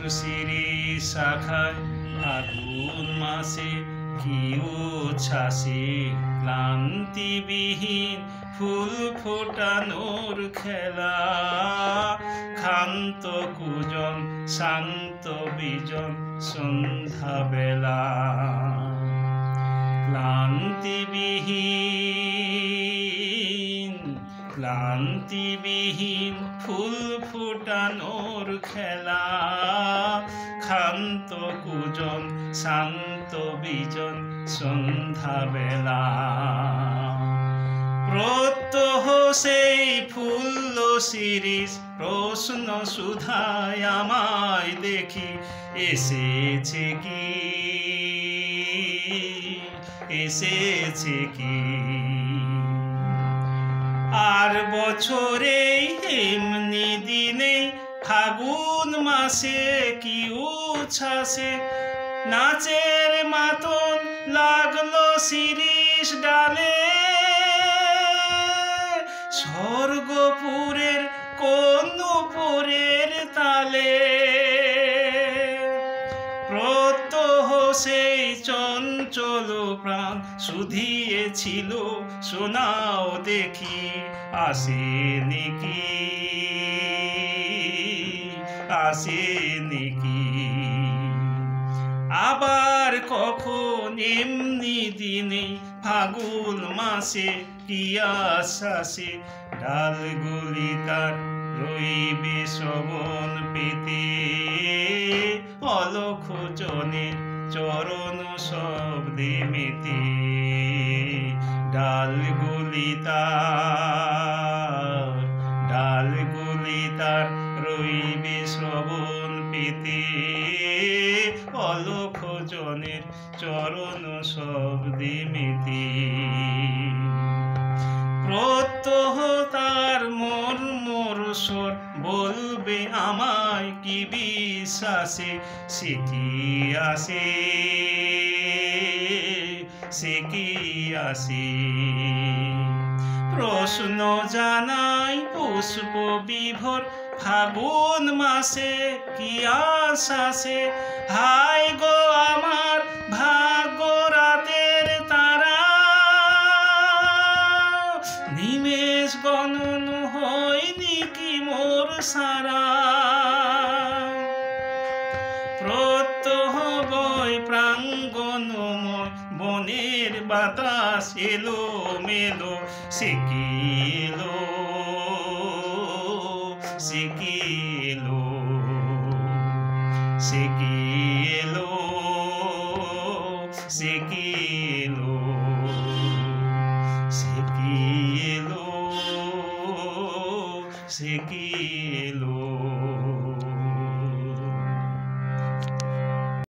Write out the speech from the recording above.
তুলসীর শাখায় ফাগুন মাসে কি উচ্ছ্বাসে ক্লান্তিবিহীন ফুল ফোটানোর খেলা। ক্ষান্ত কুজন শান্ত বিজন সন্ধ্যাবেলা। ক্লান্তিবিহীন ফুল ফোটানোর খেলা। ক্ষান্ত কুজন শান্ত বিজন সন্ধ্যাবেলা। প্রত্যহ সেই ফুল্ল শিরিষ প্রশ্ন সুধায় আমায় দেখি এসেছে কি, এসেছে কি। আর বছরে এমনি দিনে ফাগুন মাসে কি উচ্ছ্বাসে নাচের মাতন লাগলো শিরিষ ডালে। স্বর্গপুরের কোন নূপুরের তালে। প্রত্যহ সেই চঞ্চল প্রাণ শুধিয়েছিল শোনাও দেখি আসেনি কি, আসেনি কি। আবার কখন এমনি দিনে ফাগুন মাসে কি আশ্বাসে ডালগুলি তার রইবে শ্রবণ পেতে। অলক্ষ জনের চরণ শব্দে মেতে। ডালগুলি তার রইবে শ্রবণ পেতে। অলক্ষ জনের চরণ শব্দে মেতে। প্রত্যহ তার মর্মর স্বর বলবে আমায় কি বিশ্বাসে সে কি আসে, সে কি আসে। প্রশ্ন জানাই পুষ্প বিভোর ফাগুন মাসে কি আশ্বাসে। হায় গো আমার ভাগ্য রাতের তারা। নিমেষ গণন হয়নি কি মোর সারা। প্রত্যহ বয় প্রাঙ্গণময় বনের বাতাস এলো মেলো সে কি এলো, সে কি এলো, সে কি এলো, সে কি এলো, সে কি এলো, সে কি এলো।